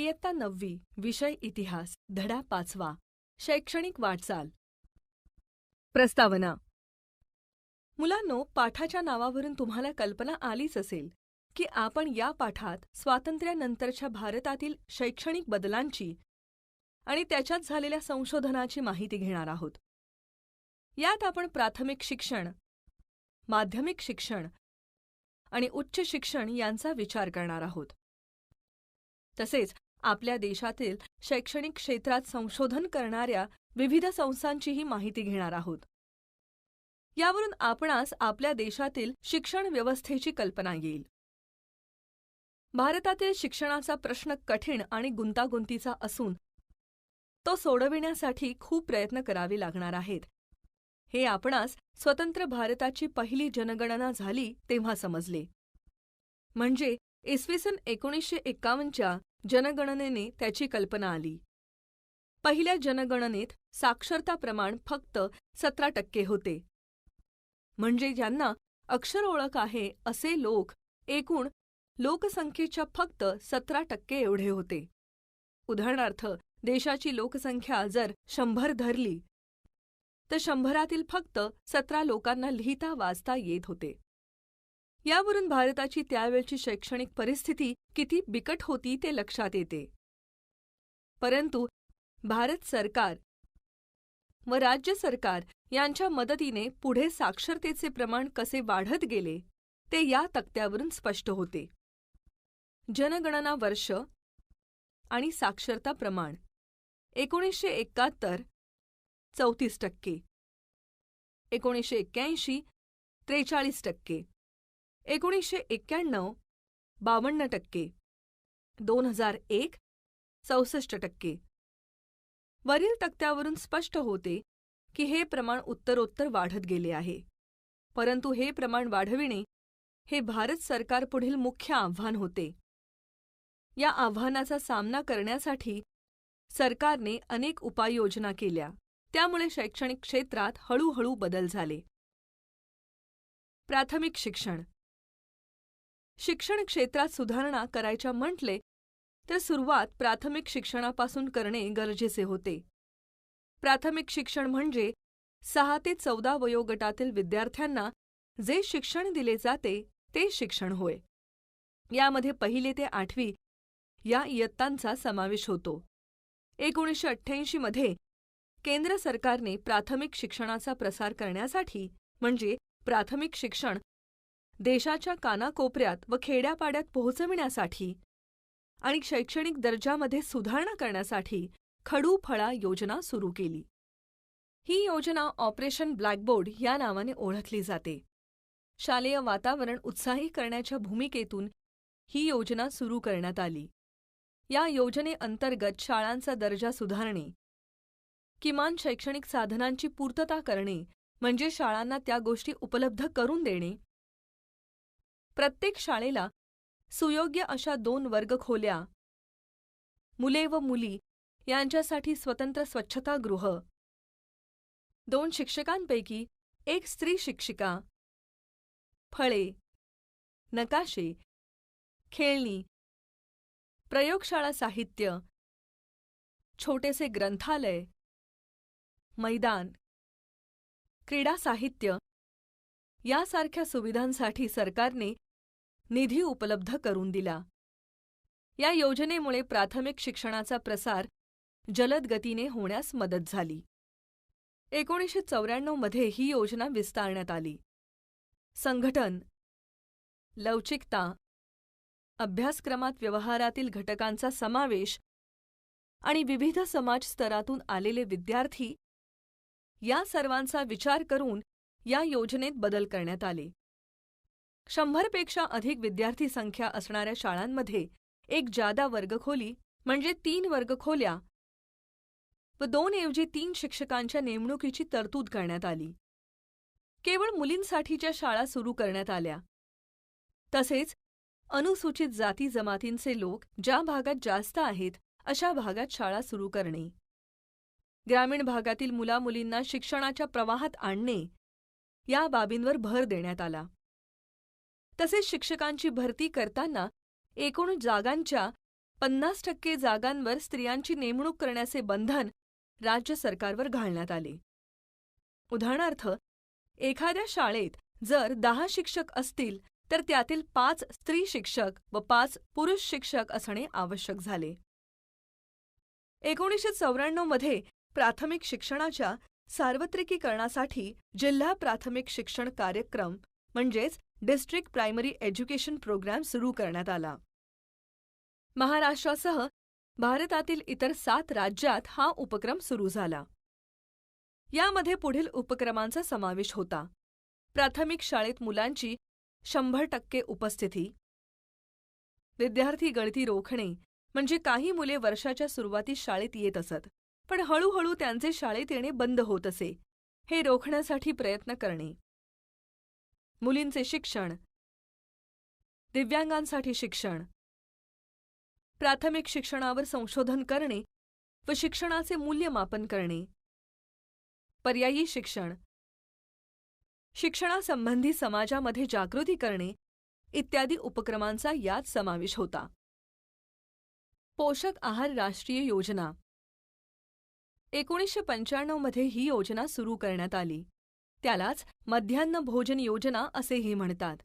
इयत्ता 9वी, विषय इतिहास, धडा 5वा, शैक्षणिक वाटचाल. प्रस्तावना. मुलांनो, पाठाच्या नावावरून तुम्हाला कल्पना आलीच असेल की आपण या पाठात स्वातंत्र्यानंतरच्या भारतातील शैक्षणिक बदलांची आणि त्याच्यात झालेल्या संशोधनाची माहिती घेणार आहोत. यात आपण प्राथमिक शिक्षण, माध्यमिक शिक्षण आणि उच्च शिक्षण यांचा विचार करणार आहोत. तसेच आपल्या देशातील शैक्षणिक क्षेत्रात संशोधन करणाऱ्या विविध संस्थांचीही माहिती घेणार आहोत. यावरून आपणास आपल्या देशातील शिक्षण व्यवस्थेची कल्पना येईल. भारतातील शिक्षणाचा प्रश्न कठीण आणि गुंतागुंतीचा असून तो सोडविण्यासाठी खूप प्रयत्न करावे लागणार आहेत. हे आपणास स्वतंत्र भारताची पहिली जनगणना झाली तेव्हा समजले. म्हणजे इसवी सन 1951च्या जनगणनेने त्याची कल्पना आली. पहिल्या जनगणनेत साक्षरता प्रमाण फक्त 17% होते. म्हणजे ज्यांना अक्षर ओळख आहे असे लोक एकूण लोकसंख्येच्या फक्त 17% एवढे होते. उदाहरणार्थ, देशाची लोकसंख्या जर 100 धरली तर 100रातील फक्त 17 लोकांना लिहिता वाचता येत होते. यावरून भारताची त्यावेळची शैक्षणिक परिस्थिती किती बिकट होती ते लक्षात येते. परंतु भारत सरकार व राज्य सरकार यांच्या मदतीने पुढे साक्षरतेचे प्रमाण कसे वाढत गेले ते या तक्त्यावरून स्पष्ट होते. जनगणना वर्ष आणि साक्षरता प्रमाण 1971 34%, 1981 43%, 1991 52%, 2001 64%. वरील तक्त्यावरून स्पष्ट होते की हे प्रमाण उत्तरोत्तर वाढत गेले आहे. परंतु हे प्रमाण वाढविणे हे भारत सरकारपुढील मुख्य आव्हान होते. या आव्हानाचा सामना करण्यासाठी सरकारने अनेक उपाययोजना केल्या. त्यामुळे शैक्षणिक क्षेत्रात हळूहळू बदल झाले. प्राथमिक शिक्षण. शिक्षण क्षेत्रात सुधारणा करायच्या म्हटले तर सुरुवात प्राथमिक शिक्षणापासून करणे गरजेचे होते. प्राथमिक शिक्षण म्हणजे 6 ते 14 वयोगटातील विद्यार्थ्यांना जे शिक्षण दिले जाते ते शिक्षण होय. यामध्ये 1ली ते 8वी या इयत्तांचा समावेश होतो. 1988 मध्ये केंद्र सरकारने प्राथमिक शिक्षणाचा प्रसार करण्यासाठी म्हणजे प्राथमिक शिक्षण देशाच्या कानाकोपऱ्यात व खेड्यापाड्यात पोहोचविण्यासाठी आणि शैक्षणिक दर्जामध्ये सुधारणा करण्यासाठी खडू-फळा योजना सुरू केली. ही योजना ऑपरेशन ब्लॅकबोर्ड या नावाने ओळखली जाते. शालेय वातावरण उत्साही करण्याच्या भूमिकेतून ही योजना सुरू करण्यात आली. या योजनेअंतर्गत शाळांचा दर्जा सुधारणे, किमान शैक्षणिक साधनांची पूर्तता करणे म्हणजे शाळांना त्या गोष्टी उपलब्ध करून देणे, प्रत्येक शाळेला सुयोग्य अशा 2 वर्गखोल्या, मुले व मुली यांच्यासाठी स्वतंत्र स्वच्छतागृह, 2 शिक्षकांपैकी 1 स्त्री शिक्षिका, फळे, नकाशे, खेळणी, प्रयोगशाळा साहित्य, छोटेसे ग्रंथालय, मैदान, क्रीडा साहित्य यासारख्या सुविधांसाठी सरकारने निधी उपलब्ध करून दिला. या योजनेमुळे प्राथमिक शिक्षणाचा प्रसार जलद गतीने होण्यास मदत झाली. 1994 मध्ये ही योजना विस्तारण्यात आली. संघटन, लवचिकता, अभ्यासक्रमात व्यवहारातील घटकांचा समावेश आणि विविध समाज स्तरातून आलेले विद्यार्थी या सर्वांचा विचार करून या योजनेत बदल करण्यात आले. 100पेक्षा अधिक विद्यार्थी संख्या असणाऱ्या शाळांमध्ये 1 जादा वर्गखोली म्हणजे 3 वर्गखोल्या व 2 ऐवजी 3 शिक्षकांच्या नेमणुकीची तरतूद करण्यात आली. केवळ मुलींसाठीच्या शाळा सुरू करण्यात आल्या. तसेच अनुसूचित जाती जमातींचे लोक ज्या भागात जास्त आहेत अशा भागात शाळा सुरू करणे, ग्रामीण भागातील मुलामुलींना शिक्षणाच्या प्रवाहात आणणे या बाबींवर भर देण्यात आला. तसेच शिक्षकांची भरती करताना एकूण जागांच्या 50% जागांवर स्त्रियांची नेमणूक करण्याचे बंधन राज्य सरकारवर घालण्यात आले. उदाहरणार्थ, एखाद्या शाळेत जर 10 शिक्षक असतील तर त्यातील 5 स्त्री शिक्षक व 5 पुरुष शिक्षक असणे आवश्यक झाले. 1994 मध्ये प्राथमिक शिक्षणाच्या सार्वत्रिकीकरणासाठी जिल्हा प्राथमिक शिक्षण कार्यक्रम म्हणजेच डिस्ट्रिक्ट प्रायमरी एज्युकेशन प्रोग्राम सुरू करण्यात आला. महाराष्ट्रासह भारतातील इतर 7 राज्यात हा उपक्रम सुरू झाला. यामध्ये पुढील उपक्रमांचा समावेश होता: प्राथमिक शाळेत मुलांची 100% उपस्थिती, विद्यार्थी गळती रोखणे, म्हणजे काही मुले वर्षाच्या सुरुवातीस शाळेत येत असत, पण हळूहळू त्यांचे शाळेत येणे बंद होत असे, हे रोखण्यासाठी प्रयत्न करणे. मुलींचे शिक्षण, दिव्यांगांसाठी शिक्षण, प्राथमिक शिक्षणावर संशोधन करणे व शिक्षणाचे मूल्यमापन करणे, पर्यायी शिक्षण, शिक्षणासंबंधी समाजामध्ये जागृती करणे इत्यादी उपक्रमांचा यात समावेश होता. पोषक आहार राष्ट्रीय योजना 1995 मध्ये ही योजना सुरू करण्यात आली. त्यालाच मध्यान्ह भोजन योजना असेही म्हणतात.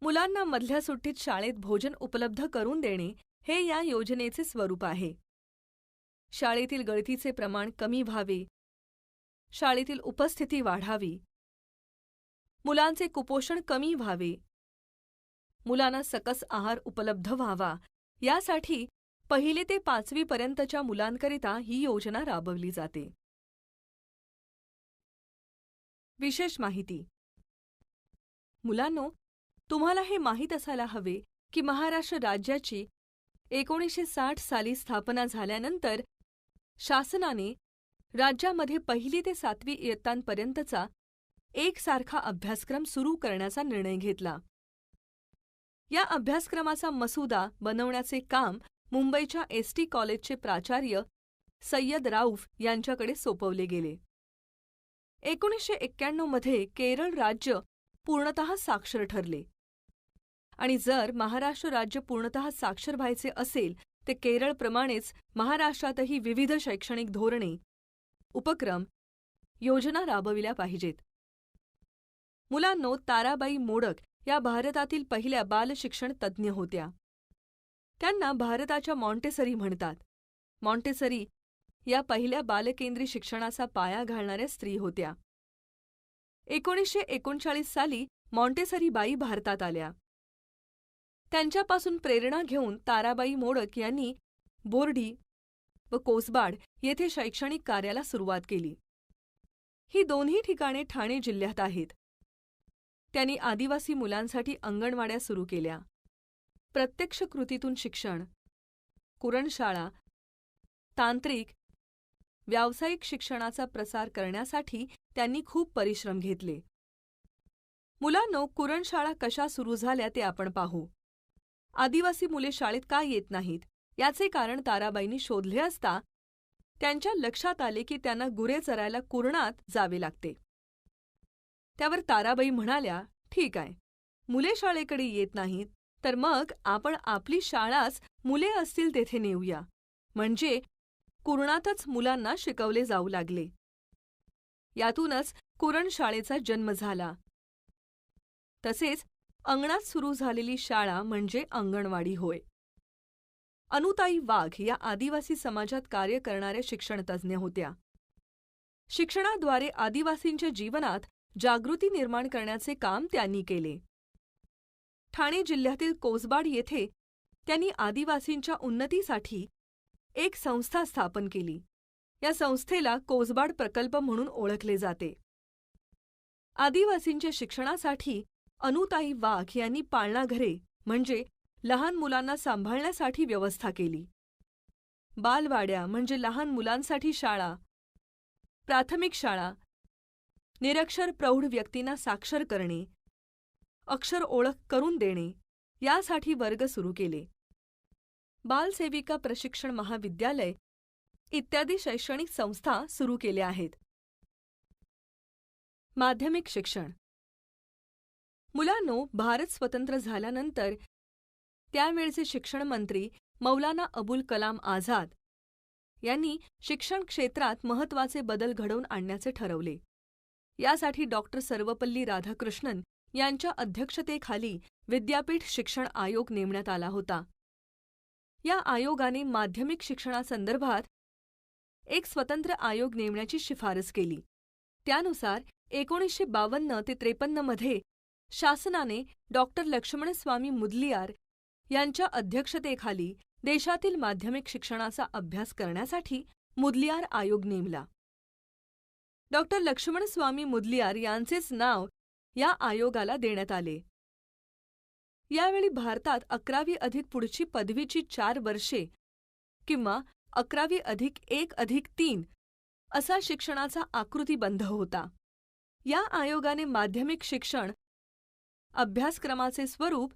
मुलांना मधल्या सुट्टीत शाळेत भोजन उपलब्ध करून देणे हे या योजनेचे स्वरूप आहे. शाळेतील गळतीचे प्रमाण कमी व्हावे, शाळेतील उपस्थिती वाढावी, मुलांचे कुपोषण कमी व्हावे, मुलांना सकस आहार उपलब्ध व्हावा, यासाठी 1ली ते 5वी पर्यंतच्या मुलांकरिता ही योजना राबवली जाते. विशेष माहिती. मुलांनो, तुम्हाला हे माहीत असायला हवे की महाराष्ट्र राज्याची 1960 साली स्थापना झाल्यानंतर शासनाने राज्यामध्ये 1ली ते 7वी इयत्तांपर्यंतचा एकसारखा अभ्यासक्रम सुरू करण्याचा निर्णय घेतला. या अभ्यासक्रमाचा मसुदा बनवण्याचे काम मुंबईच्या एसटी कॉलेजचे प्राचार्य सय्यद राऊफ यांच्याकडे सोपवले गेले. 1991 मध्ये केरळ राज्य पूर्णतः साक्षर ठरले आणि जर महाराष्ट्र राज्य पूर्णतः साक्षर व्हायचे असेल तर केरळप्रमाणेच महाराष्ट्रातही विविध शैक्षणिक धोरणे, उपक्रम, योजना राबविल्या पाहिजेत. मुलांनो, ताराबाई मोडक या भारतातील पहिल्या बालशिक्षण तज्ज्ञ होत्या. त्यांना भारताच्या मॉन्टेसरी म्हणतात. मॉन्टेसरी या पहिल्या बालकेंद्री शिक्षणाचा पाया घालणाऱ्या स्त्री होत्या. 1939 साली मॉन्टेसरी बाई भारतात आल्या. त्यांच्यापासून प्रेरणा घेऊन ताराबाई मोडक यांनी बोर्डी व कोसबाड येथे शैक्षणिक कार्याला सुरुवात केली. ही दोन्ही ठिकाणे ठाणे जिल्ह्यात आहेत. त्यांनी आदिवासी मुलांसाठी अंगणवाड्या सुरू केल्या. प्रत्यक्ष कृतीतून शिक्षण, कुरणशाळा, तांत्रिक, व्यावसायिक शिक्षणाचा प्रसार करण्यासाठी त्यांनी खूप परिश्रम घेतले. मुलांनो, कुरणशाळा कशा सुरू झाल्या ते आपण पाहू. आदिवासी मुले शाळेत का येत नाहीत याचे कारण ताराबाईंनी शोधले असता त्यांच्या लक्षात आले की त्यांना गुरे चरायला कुरणात जावे लागते. त्यावर ताराबाई म्हणाल्या, ठीक आहे, मुले शाळेकडे येत नाहीत तर मग आपण आपली शाळाच मुले असतील तेथे नेऊया. म्हणजे कुरणातच मुलांना शिकवले जाऊ लागले. यातूनच कुरणशाळेचा जन्म झाला. तसेच अंगणात सुरू झालेली शाळा म्हणजे अंगणवाडी होय. अनुताई वाघ या आदिवासी समाजात कार्य करणाऱ्या शिक्षणतज्ज्ञ होत्या. शिक्षणाद्वारे आदिवासींच्या जीवनात जागृती निर्माण करण्याचे काम त्यांनी केले. ठाणे जिल्ह्यातील कोसबाड येथे त्यांनी आदिवासींच्या उन्नतीसाठी एक संस्था स्थापन केली. या संस्थेला कोसबाड प्रकल्प म्हणून ओळखले जाते. आदिवासींच्या शिक्षणासाठी अनुताई वाघ यांनी पाळणाघरे म्हणजे लहान मुलांना सांभाळण्यासाठी व्यवस्था केली. बालवाड्या म्हणजे लहान मुलांसाठी शाळा, प्राथमिक शाळा, निरक्षर प्रौढ व्यक्तींना साक्षर करणे, अक्षर ओळख करून देणे यासाठी वर्ग सुरू केले. बालसेविका प्रशिक्षण महाविद्यालय इत्यादी शैक्षणिक संस्था सुरू केल्या आहेत. माध्यमिक शिक्षण. मुलांनो, भारत स्वतंत्र झाल्यानंतर त्यावेळचे शिक्षण मंत्री मौलाना अबुल कलाम आझाद यांनी शिक्षण क्षेत्रात महत्त्वाचे बदल घडवून आणण्याचे ठरवले. यासाठी डॉक्टर सर्वपल्ली राधाकृष्णन यांच्या अध्यक्षतेखाली विद्यापीठ शिक्षण आयोग नेमण्यात आला होता. या आयोगाने माध्यमिक शिक्षणासंदर्भात एक स्वतंत्र आयोग नेमण्याची शिफारस केली. त्यानुसार 1952 ते 53 मध्ये शासनाने डॉक्टर लक्ष्मणस्वामी मुदलियार यांच्या अध्यक्षतेखाली देशातील माध्यमिक शिक्षणाचा अभ्यास करण्यासाठी मुदलियार आयोग नेमला. डॉक्टर लक्ष्मणस्वामी मुदलियार यांचेच नाव या आयोगाला देण्यात आले. यावेळी भारतात 11वी अधिक पुढची पदवीची 4 वर्षे किंवा 11वी अधिक 1 अधिक 3 असा शिक्षणाचा आकृतिबंध होता. या आयोगाने माध्यमिक शिक्षण, अभ्यासक्रमाचे स्वरूप,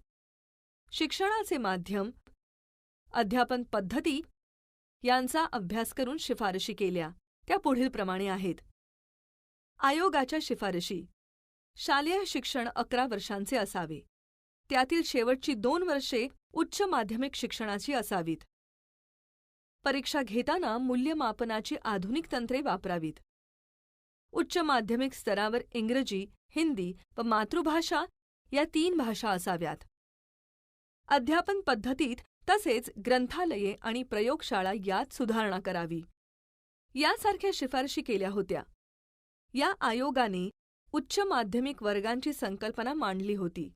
शिक्षणाचे माध्यम, अध्यापन पद्धती यांचा अभ्यास करून शिफारशी केल्या. त्या पुढीलप्रमाणे आहेत. आयोगाच्या शिफारशी: शालेय शिक्षण 11 वर्षांचे असावे. त्यातील शेवटची 2 वर्षे उच्च माध्यमिक शिक्षणाची असावीत. परीक्षा घेताना मूल्यमापनाची आधुनिक तंत्रे वापरावीत. उच्च माध्यमिक स्तरावर इंग्रजी, हिंदी व मातृभाषा या 3 भाषा असाव्यात. अध्यापन पद्धतीत तसेच ग्रंथालये आणि प्रयोगशाळा यात सुधारणा करावी. यासारख्या शिफारशी केल्या होत्या. या आयोगाने उच्च माध्यमिक वर्गांची संकल्पना मांडली होती.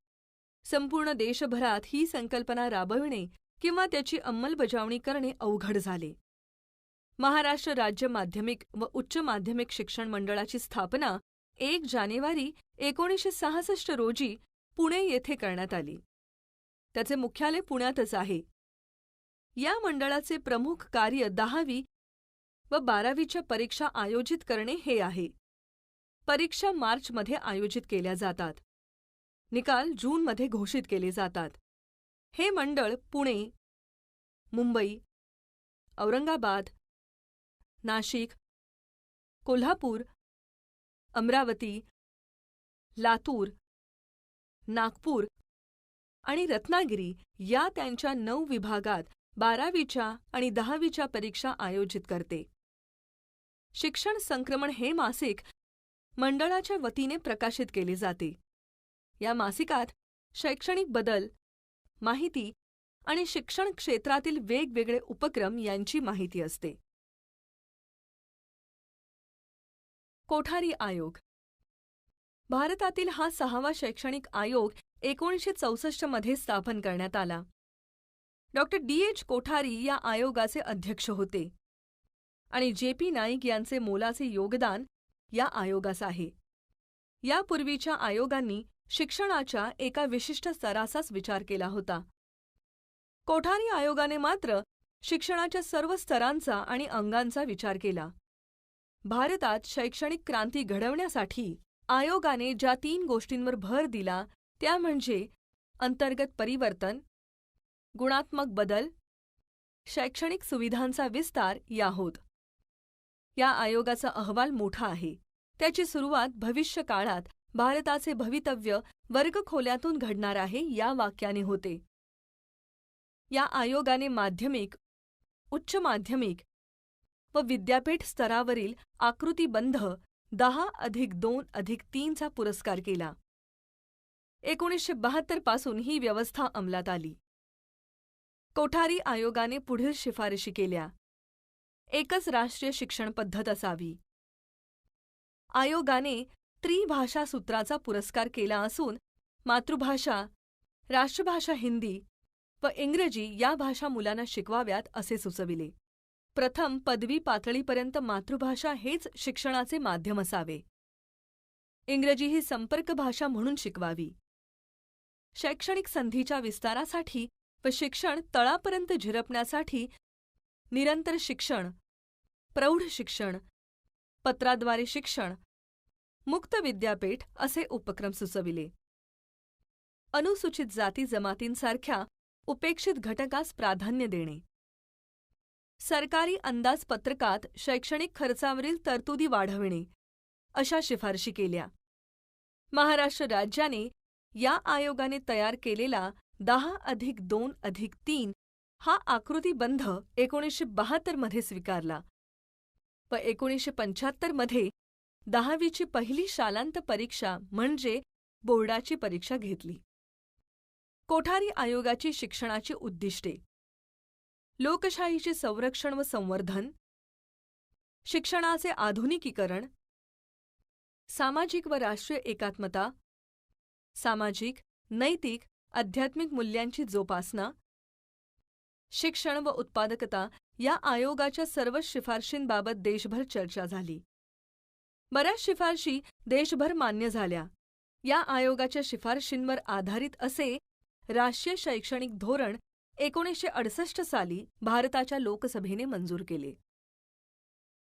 संपूर्ण देशभरात ही संकल्पना राबविणे किंवा त्याची अंमलबजावणी करणे अवघड झाले. महाराष्ट्र राज्य माध्यमिक व उच्च माध्यमिक शिक्षण मंडळाची स्थापना 1 जानेवारी 1966 रोजी पुणे येथे करण्यात आली. त्याचे मुख्यालय पुण्यातच आहे. या मंडळाचे प्रमुख कार्य 10वी व 12वीच्या परीक्षा आयोजित करणे हे आहे. परीक्षा मार्चमध्ये आयोजित केल्या जातात. निकाल जूनमध्ये घोषित केले जातात. हे मंडळ पुणे, मुंबई, औरंगाबाद, नाशिक, कोल्हापूर, अमरावती, लातूर, नागपूर आणि रत्नागिरी या त्यांच्या 9 विभागात 12वीच्या आणि 10वीच्या परीक्षा आयोजित करते. शिक्षण संक्रमण हे मासिक मंडळाच्या वतीने प्रकाशित केले जाते. या मासिकात शैक्षणिक बदल, माहिती आणि शिक्षण क्षेत्रातील वेगवेगळे उपक्रम यांची माहिती असते. कोठारी आयोग भारतातील हा 6वा शैक्षणिक आयोग 1964 मध्ये स्थापन करण्यात आला. Doctor D.H. कोठारी या आयोगाचे अध्यक्ष होते आणि J.P. नाईक यांचे मोलाचे योगदान या आयोगास आहे. यापूर्वीच्या आयोगांनी शिक्षणाच्या एका विशिष्ट स्तराचाच विचार केला होता. कोठारी आयोगाने मात्र शिक्षणाच्या सर्व स्तरांचा आणि अंगांचा विचार केला. भारतात शैक्षणिक क्रांती घडवण्यासाठी आयोगाने ज्या 3 गोष्टींवर भर दिला त्या म्हणजे अंतर्गत परिवर्तन, गुणात्मक बदल, शैक्षणिक सुविधांचा विस्तार या होत. या आयोगाचा अहवाल मोठा आहे. त्याची सुरुवात भविष्य काळात भारताचे भवितव्य वर्गखोल्यातून घडणार आहे या वाक्याने होते. या आयोगाने माध्यमिक, उच्च माध्यमिक व विद्यापीठ स्तरावरील आकृतिबंध 10+2+3 चा पुरस्कार केला. 1972 पासून ही व्यवस्था अंमलात आली. कोठारी आयोगाने पुढील शिफारशी केल्या. एकच राष्ट्रीय शिक्षण पद्धत असावी. आयोगाने त्रिभाषा सूत्राचा पुरस्कार केला असून मातृभाषा, राष्ट्रभाषा हिंदी व इंग्रजी या भाषा मुलांना शिकवाव्यात असे सुचविले. प्रथम पदवी पातळीपर्यंत मातृभाषा हेच शिक्षणाचे माध्यम असावे. इंग्रजी ही संपर्क भाषा म्हणून शिकवावी. शैक्षणिक संधीच्या विस्तारासाठी व शिक्षण तळापर्यंत झिरपण्यासाठी निरंतर शिक्षण, प्रौढ शिक्षण, पत्राद्वारे शिक्षण, मुक्त विद्यापीठ असे उपक्रम सुचविले. अनुसूचित जाती जमातींसारख्या उपेक्षित घटकास प्राधान्य देणे. सरकारी अंदाजपत्रकात शैक्षणिक खर्चावरील तरतुदी वाढविणे अशा शिफारशी केल्या. महाराष्ट्र राज्याने या आयोगाने तयार केलेला 10+2+3 हा आकृतिबंध 1972 मध्ये स्वीकारला व 1975 मध्ये 10वीची पहिली शालांत परीक्षा म्हणजे बोर्डाची परीक्षा घेतली. कोठारी आयोगाची शिक्षणाची उद्दिष्टे: लोकशाहीचे संरक्षण व संवर्धन, शिक्षणाचे आधुनिकीकरण, सामाजिक व राष्ट्रीय एकात्मता, सामाजिक, नैतिक, आध्यात्मिक मूल्यांची जोपासना, शिक्षण व उत्पादकता या आयोगाच्या सर्व शिफारशींबाबत देशभर चर्चा झाली. बऱ्याच शिफारशी देशभर मान्य झाल्या. या आयोगाच्या शिफारशींवर आधारित असे राष्ट्रीय शैक्षणिक धोरण 1968 साली भारताच्या लोकसभेने मंजूर केले.